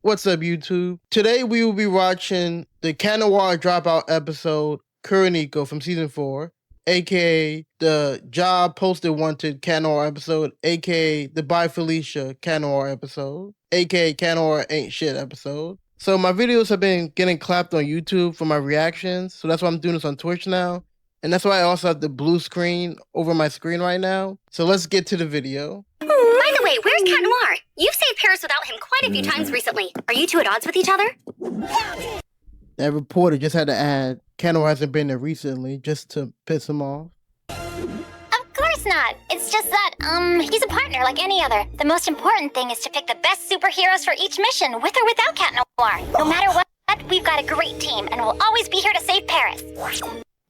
What's up, YouTube? Today we will be watching the Noir dropout episode, Kuro from season 4, aka the Job Posted Wanted Noir episode, aka the Bye Felicia Noir episode, aka Noir Ain't Shit episode. So my videos have been getting clapped on YouTube for my reactions, so that's why I'm doing this on Twitch now. And that's why I also have the blue screen over my screen right now. So let's get to the video. By the way, where's Cat Noir? You've saved Paris without him quite a few times recently. Are you two at odds with each other? That reporter just had to add, Noir hasn't been there recently, just to piss him off. Of course not. It's just that, he's a partner like any other. The most important thing is to pick the best superheroes for each mission, with or without Cat Noir. No matter what, we've got a great team, and we'll always be here to save Paris.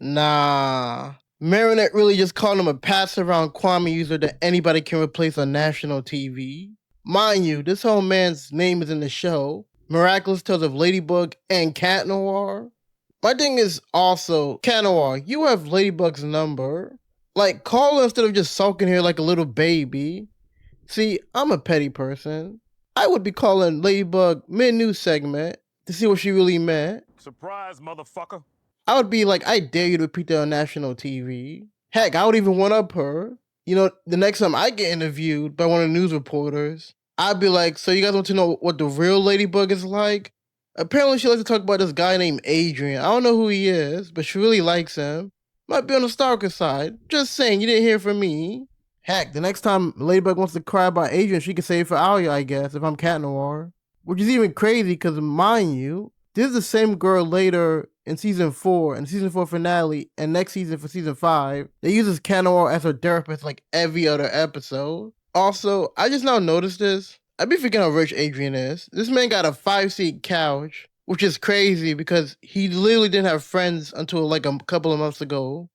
Nah. Marinette really just called him a pass-around Kwame user that anybody can replace on national TV. Mind you, this whole man's name is in the show. Miraculous Tales of Ladybug and Cat Noir. My thing is also, Cat Noir, you have Ladybug's number. Like, call her instead of just sulking here like a little baby. See, I'm a petty person. I would be calling Ladybug mid-news segment to see what she really meant. Surprise, motherfucker. I would be like, I dare you to repeat that on national TV. Heck, I would even one-up her. You know, the next time I get interviewed by one of the news reporters, I'd be like, so you guys want to know what the real Ladybug is like? Apparently she likes to talk about this guy named Adrian. I don't know who he is, but she really likes him. Might be on the stalker side. Just saying, you didn't hear from me. Heck, the next time Ladybug wants to cry about Adrian, she can say it for Alia, I guess, if I'm Cat Noir. Which is even crazy, because mind you, this is the same girl later in season 4 and season 4 finale and next season for season 5 that uses Cat Noir as her therapist like every other episode. Also, I just now noticed this. I be forgetting how rich Adrian is. This man got a 5-seat couch, which is crazy because he literally didn't have friends until like a couple of months ago.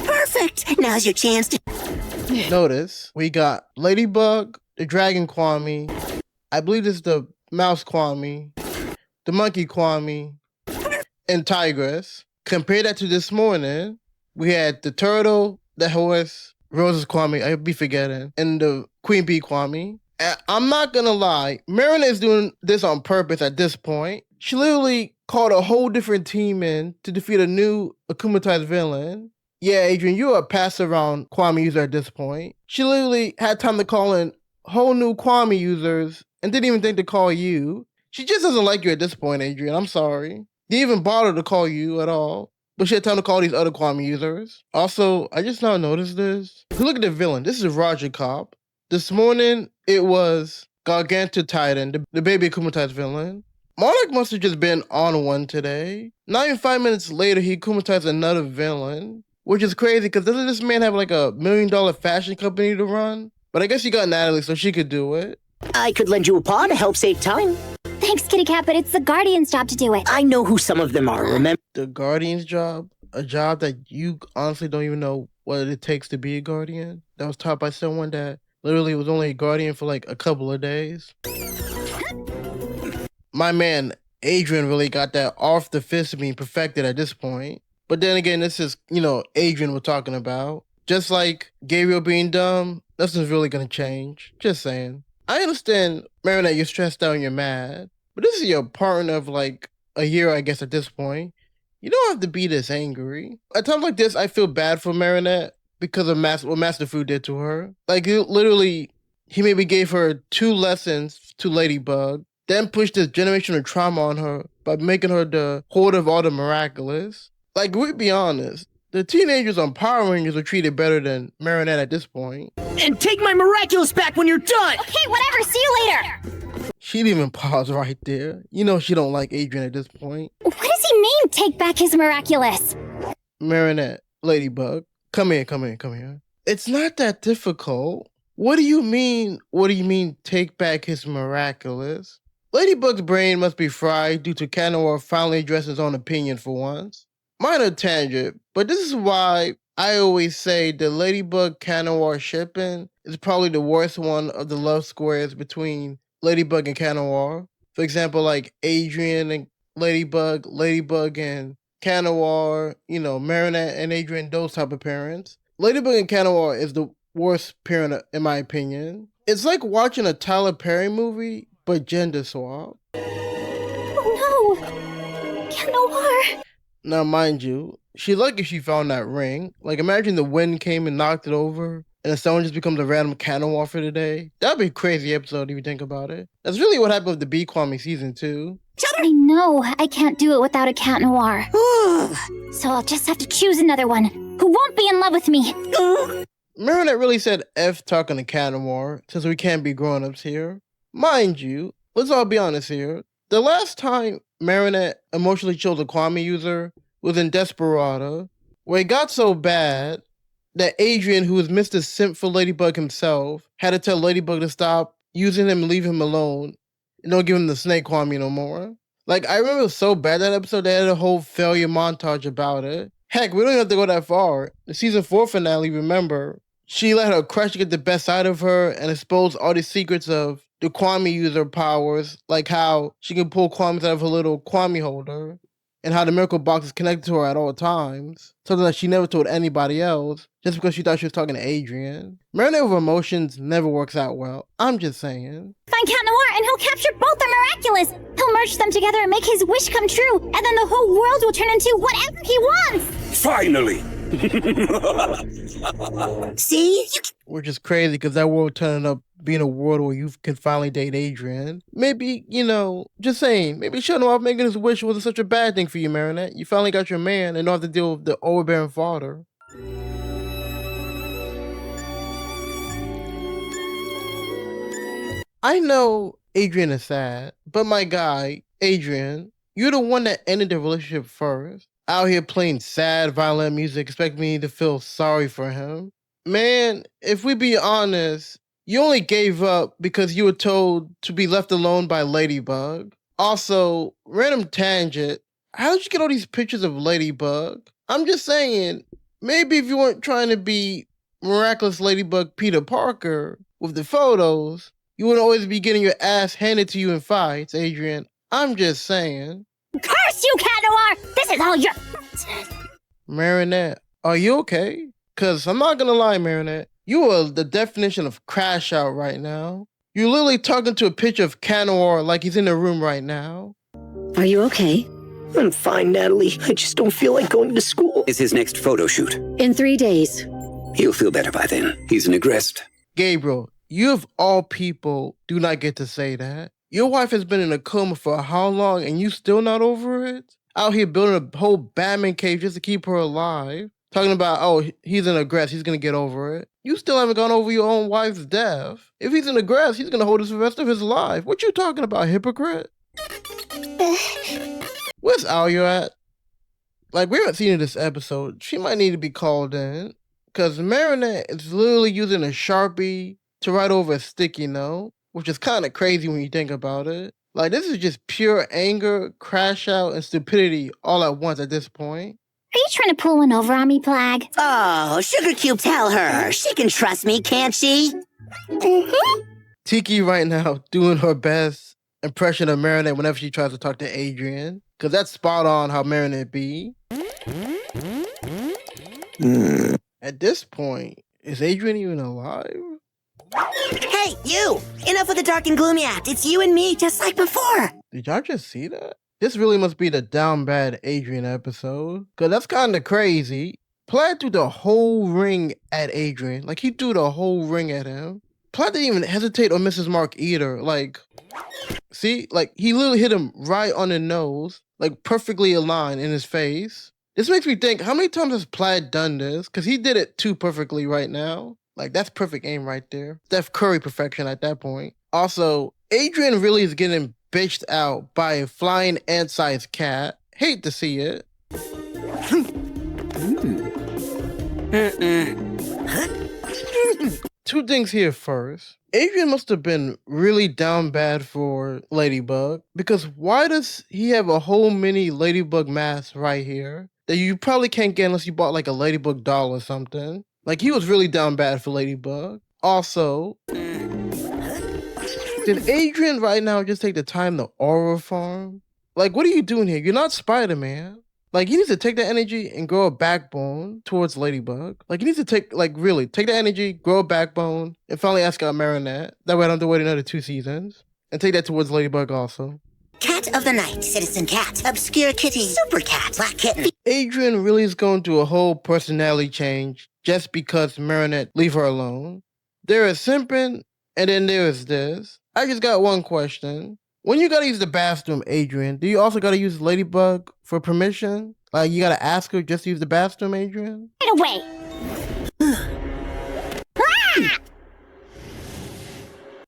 Perfect! Now's your chance to... Notice, we got Ladybug, the Dragon Kwame, I believe this is the Mouse Kwame, the Monkey Kwame, and Tigress. Compare that to this morning, we had the Turtle, the Horse, Rose's Kwame, I be forgetting, and the Queen Bee Kwame. And I'm not gonna lie, Marinette is doing this on purpose at this point. She literally called a whole different team in to defeat a new akumatized villain. Yeah, Adrian, you're a pass-around Kwame user at this point. She literally had time to call in whole new Kwame users and didn't even think to call you. She just doesn't like you at this point, Adrian. I'm sorry. Didn't even bother to call you at all. But she had time to call these other Kwame users. Also, I just now noticed this. If you look at the villain, this is Roger Cop. This morning, it was Garganta Titan, the baby akumatized villain. Monarch must have just been on one today. Not even 5 minutes later, he akumatized another villain. Which is crazy, because doesn't this man have like a $1 million fashion company to run? But I guess you got Natalie, so she could do it. I could lend you a paw to help save time. Thanks, Kitty Cat, but it's the Guardian's job to do it. I know who some of them are, remember? The Guardian's job? A job that you honestly don't even know what it takes to be a Guardian? That was taught by someone that literally was only a Guardian for like a couple of days. My man, Adrian really got that off the fist being perfected at this point. But then again, this is, Adrian we're talking about. Just like Gabriel being dumb, nothing's really gonna change. Just saying. I understand, Marinette, you're stressed out and you're mad. But this is your partner of like a year, I guess, at this point. You don't have to be this angry. At times like this, I feel bad for Marinette because of what Master Fu did to her. Like, literally, he maybe gave her 2 lessons to Ladybug, then pushed this generational trauma on her by making her the hoarder of all the miraculous. Like, we'd be honest, the teenagers on Power Rangers are treated better than Marinette at this point. And take my miraculous back when you're done! Okay, whatever, see you later! She didn't even pause right there. You know she don't like Adrian at this point. What does he mean, take back his miraculous? Marinette, Ladybug, come here. It's not that difficult. What do you mean take back his miraculous? Ladybug's brain must be fried due to Cat Noir finally addressing his own opinion for once. Minor tangent, but this is why I always say the Ladybug Cat Noir shipping is probably the worst one of the love squares between Ladybug and Cat Noir. For example, like Adrian and Ladybug and Cat Noir, Marinette and Adrian, those type of parents. Ladybug and Cat Noir is the worst parent in my opinion. It's like watching a Tyler Perry movie, but gender swap. Oh no! Cat Noir! Now, mind you, she's lucky she found that ring. Like, imagine the wind came and knocked it over, and if someone just becomes a random Cat Noir for the day. That'd be a crazy episode if you think about it. That's really what happened with the Bee Kwame season 2. I know I can't do it without a Cat Noir. So I'll just have to choose another one who won't be in love with me. Marinette really said F talking to Cat Noir, since we can't be grown-ups here. Mind you, let's all be honest here. The last time Marinette emotionally chose a Kwame user was in Desperado, where it got so bad that Adrian, who was Mr. Simp for Ladybug himself, had to tell Ladybug to stop using him and leave him alone, and don't give him the snake Kwame no more. Like, I remember it was so bad that episode, they had a whole failure montage about it. Heck, we don't even have to go that far. The season 4 finale, remember, she let her crush get the best out of her and expose all the secrets of the Kwame user powers, like how she can pull Kwames out of her little Kwame holder, and how the miracle box is connected to her at all times, something that she never told anybody else, just because she thought she was talking to Adrian. Marinette with emotions never works out well. I'm just saying. Find Cat Noir and he'll capture both the Miraculous. He'll merge them together and make his wish come true, and then the whole world will turn into whatever he wants. Finally! See? Which is crazy because that world turning up being a world where you can finally date Adrian. Maybe, just saying, maybe shutting off making his wish wasn't such a bad thing for you, Marinette. You finally got your man and don't have to deal with the overbearing father. I know Adrian is sad, but my guy, Adrian, you're the one that ended the relationship first. Out here playing sad, violent music, expect me to feel sorry for him. Man, if we be honest, you only gave up because you were told to be left alone by Ladybug. Also, random tangent, how did you get all these pictures of Ladybug? I'm just saying, maybe if you weren't trying to be Miraculous Ladybug Peter Parker with the photos, you wouldn't always be getting your ass handed to you in fights, Adrian. I'm just saying. Curse you, Cat Noir! This is all your... Marinette, are you okay? Cause I'm not gonna lie, Marinette, you are the definition of crash out right now. You're literally talking to a picture of Cat Noir like he's in the room right now. Are you okay? I'm fine, Natalie. I just don't feel like going to school. Is his next photo shoot? In 3 days. He'll feel better by then. He's negressed. Gabriel, you of all people do not get to say that. Your wife has been in a coma for how long and you still not over it? Out here building a whole Batman cave just to keep her alive. Talking about, oh, he's in a grass, he's gonna get over it. You still haven't gone over your own wife's death. If he's in the grass, he's gonna hold this for the rest of his life. What you talking about, hypocrite? Where's Alia at? Like, we haven't seen her this episode. She might need to be called in. Cause Marinette is literally using a Sharpie to write over a sticky note, which is kind of crazy when you think about it. Like, this is just pure anger, crash out, and stupidity all at once at this point. Are you trying to pull one over on me, Plag? Oh, Sugar Cube, tell her. She can trust me, can't she? Tiki right now doing her best impression of Marinette whenever she tries to talk to Adrian. Cause that's spot on how Marinette be. At this point, is Adrian even alive? Hey, you! Enough with the dark and gloomy act. It's you and me, just like before. Did y'all just see that? This really must be the down bad Adrian episode. Cause that's kind of crazy. Plaid threw the whole ring at Adrian. Like, he threw the whole ring at him. Plaid didn't even hesitate on Mrs. Mark either. Like, see? Like, he literally hit him right on the nose. Like, perfectly aligned in his face. This makes me think, how many times has Plaid done this? Cause he did it too perfectly right now. Like, that's perfect aim right there. Steph Curry perfection at that point. Also, Adrian really is getting bitched out by a flying ant-sized cat. Hate to see it. Two things here first. Adrian must have been really down bad for Ladybug, because why does he have a whole mini Ladybug mask right here that you probably can't get unless you bought like a Ladybug doll or something? Like, he was really down bad for Ladybug. Also, did Adrian right now just take the time to aura farm? Like, what are you doing here? You're not Spider-Man. Like, he needs to take that energy and grow a backbone towards Ladybug. Like, he needs to take that energy, grow a backbone, and finally ask out Marinette. That way I don't have to wait another 2 seasons. And take that towards Ladybug also. Cat of the night, citizen cat, obscure kitty, super cat, black kitten. Adrian really is going through a whole personality change just because Marinette leave her alone. There is simping, and then there is this. I just got one question. When you gotta use the bathroom, Adrian, do you also gotta use Ladybug for permission? Like, you gotta ask her just to use the bathroom, Adrian? Get away!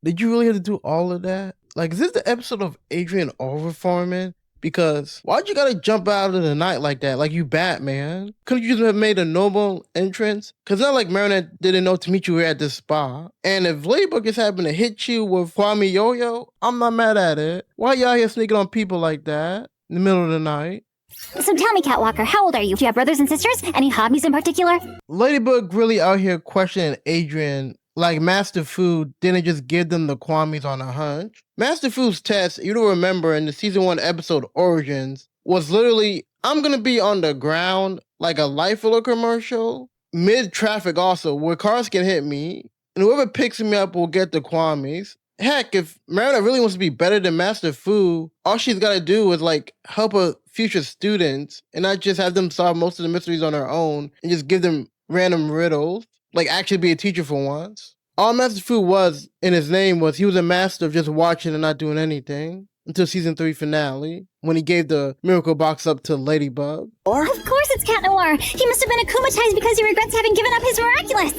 Did you really have to do all of that? Like, is this the episode of Adrian overfarming? Because why'd you gotta jump out of the night like that? Like you Batman? Couldn't you just have made a normal entrance? Cause it's not like Marinette didn't know to meet you here at this spa. And if Ladybug just happened to hit you with Kwame Yo-Yo, I'm not mad at it. Why y'all here sneaking on people like that in the middle of the night? So tell me, Catwalker, how old are you? Do you have brothers and sisters? Any hobbies in particular? Ladybug really out here questioning Adrian like Master Fu didn't just give them the Kwamis on a hunch. Master Fu's test, you don't remember in the season 1 episode Origins, was literally, I'm gonna be on the ground like a Life Fuller commercial, mid-traffic also, where cars can hit me, and whoever picks me up will get the Kwamis. Heck, if Marinette really wants to be better than Master Fu, all she's gotta do is like help her future students and not just have them solve most of the mysteries on her own and just give them random riddles. Like, actually be a teacher for once. All Master Fu was, in his name, was he was a master of just watching and not doing anything. Until season 3 finale, when he gave the miracle box up to Ladybug. Of course it's Cat Noir! He must have been akumatized because he regrets having given up his Miraculous!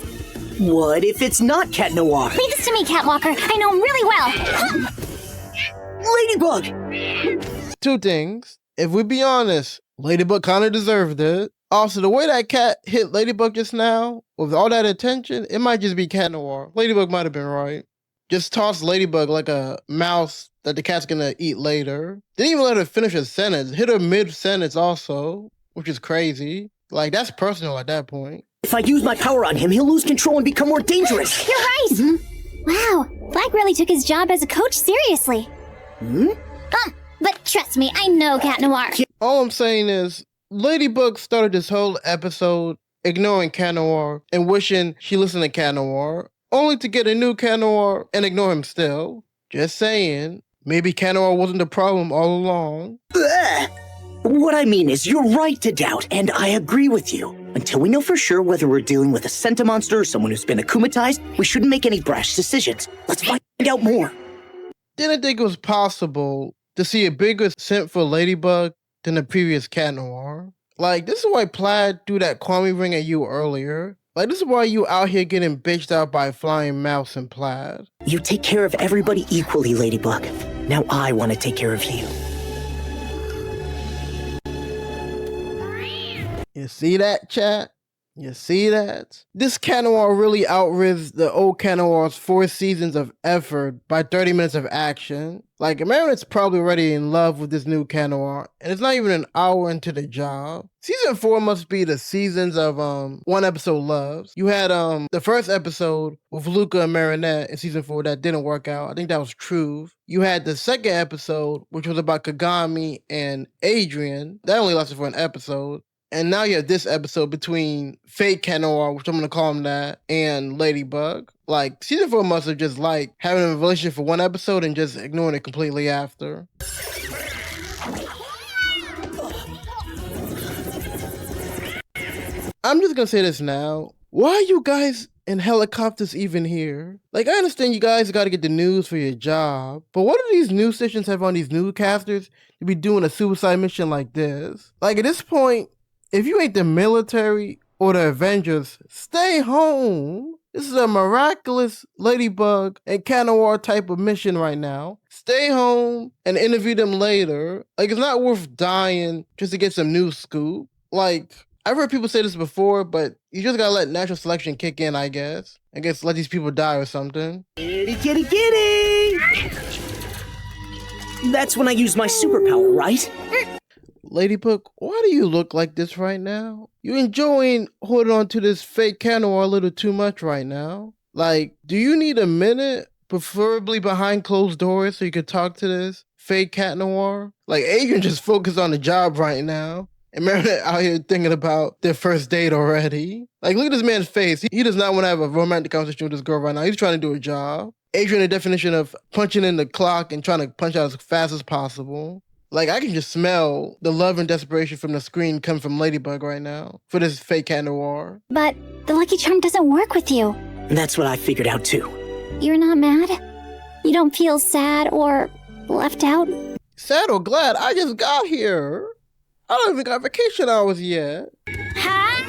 What if it's not Cat Noir? Leave this to me, Catwalker. I know him really well. Ladybug! 2 things. If we be honest, Ladybug kinda deserved it. Also, the way that cat hit Ladybug just now, with all that attention, it might just be Cat Noir. Ladybug might have been right. Just toss Ladybug like a mouse that the cat's gonna eat later. Didn't even let her finish a sentence. Hit her mid-sentence also, which is crazy. Like, that's personal at that point. If I use my power on him, he'll lose control and become more dangerous. You're right! Wow, Black really took his job as a coach seriously. But trust me, I know Cat Noir. All I'm saying is, Ladybug started this whole episode ignoring Cat Noir and wishing she listened to Cat Noir, only to get a new Cat Noir and ignore him still. Just saying, maybe Cat Noir wasn't the problem all along. Blech. What I mean is, you're right to doubt, and I agree with you. Until we know for sure whether we're dealing with a Senta monster or someone who's been akumatized, we shouldn't make any brash decisions. Let's find out more. Didn't think it was possible to see a bigger scent for Ladybug than the previous Cat Noir. Like, this is why Plaid threw that Kwame ring at you earlier. Like, this is why you out here getting bitched out by Flying Mouse and Plaid. You take care of everybody equally, Ladybug. Now I want to take care of you. You see that, chat? You see that? This Cat Noir really outrids the old Cat Noir's 4 seasons of effort by 30 minutes of action. Like, Marinette's probably already in love with this new Cat Noir, and it's not even an hour into the job. Season 4 must be the seasons of one episode loves. You had the first episode with Luca and Marinette in season 4 that didn't work out. I think that was Truth. You had the second episode, which was about Kagami and Adrian. That only lasted for an episode. And now you have this episode between fake Cat Noir, which I'm going to call him that, and Ladybug. Like, season 4 must have just like having a relationship for one episode and just ignoring it completely after. I'm just going to say this now. Why are you guys in helicopters even here? Like, I understand you guys got to get the news for your job, but what do these news stations have on these newscasters to be doing a suicide mission like this? Like, at this point, if you ain't the military or the Avengers, stay home. This is a Miraculous Ladybug and Cat Noir type of mission right now. Stay home and interview them later. Like, it's not worth dying just to get some news scoop. Like, I've heard people say this before, but you just gotta let natural selection kick in, I guess. I guess let these people die or something. Kitty, kitty, kitty! That's when I use my superpower, right? Ladybug, why do you look like this right now? You enjoying holding on to this fake Cat Noir a little too much right now. Like, do you need a minute, preferably behind closed doors, so you could talk to this fake Cat Noir? Like, Adrian just focused on the job right now. And Meredith out here thinking about their first date already. Like, look at this man's face. He does not want to have a romantic conversation with this girl right now. He's trying to do a job. Adrian, the definition of punching in the clock and trying to punch out as fast as possible. Like, I can just smell the love and desperation from the screen coming from Ladybug right now for this fake cat noir. But the Lucky Charm doesn't work with you. That's what I figured out too. You're not mad? You don't feel sad or left out? Sad or glad? I just got here. I don't even got vacation hours yet. Huh?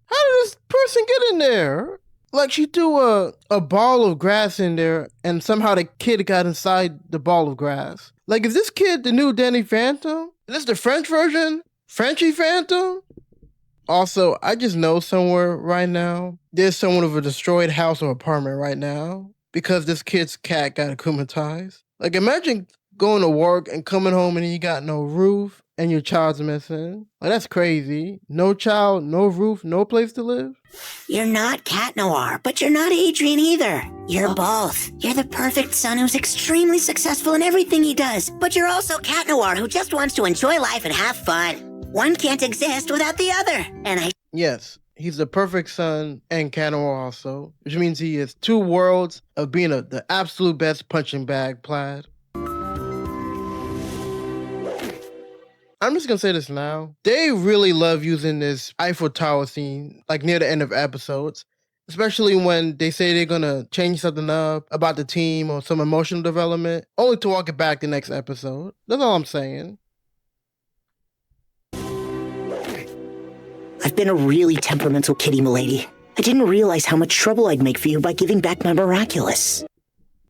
How did this person get in there? Like, she threw a ball of grass in there, and somehow the kid got inside the ball of grass. Like, is this kid the new Danny Phantom? Is this the French version? Frenchy Phantom? Also, I just know somewhere right now, there's someone with a destroyed house or apartment right now because this kid's cat got akumatized. Like, imagine going to work and coming home and you got no roof and your child's missing. Like, that's crazy. No child, no roof, no place to live. You're not Cat Noir, but you're not Adrian either. You're both. You're the perfect son who's extremely successful in everything he does, but you're also Cat Noir who just wants to enjoy life and have fun. One can't exist without the other, and Yes, he's the perfect son and cat noir also, which means he is two worlds of being the absolute best punching bag Plaid. I'm just gonna say this now. They really love using this Eiffel Tower scene, like near the end of episodes, especially when they say they're gonna change something up about the team or some emotional development, only to walk it back the next episode. That's all I'm saying. I've been a really temperamental kitty, milady. I didn't realize how much trouble I'd make for you by giving back my Miraculous.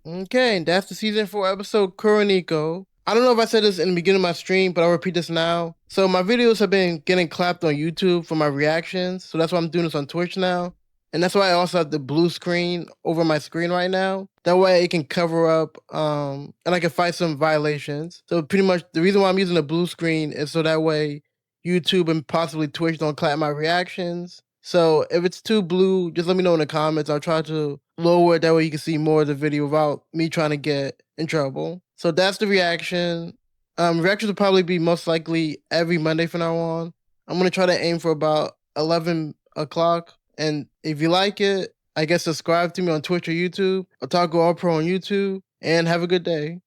Okay, that's the season 4 episode, Kuro and Neko. I don't know if I said this in the beginning of my stream, but I'll repeat this now. So my videos have been getting clapped on YouTube for my reactions, so that's why I'm doing this on Twitch now. And that's why I also have the blue screen over my screen right now. That way it can cover up, and I can fight some violations. So pretty much the reason why I'm using the blue screen is so that way YouTube and possibly Twitch don't clap my reactions. So if it's too blue, just let me know in the comments. I'll try to lower it. That way you can see more of the video without me trying to get in trouble. So that's the reaction. Reactions will probably be most likely every Monday from now on. I'm going to try to aim for about 11 o'clock. And if you like it, I guess subscribe to me on Twitch or YouTube. Otakuallpro on YouTube. And have a good day.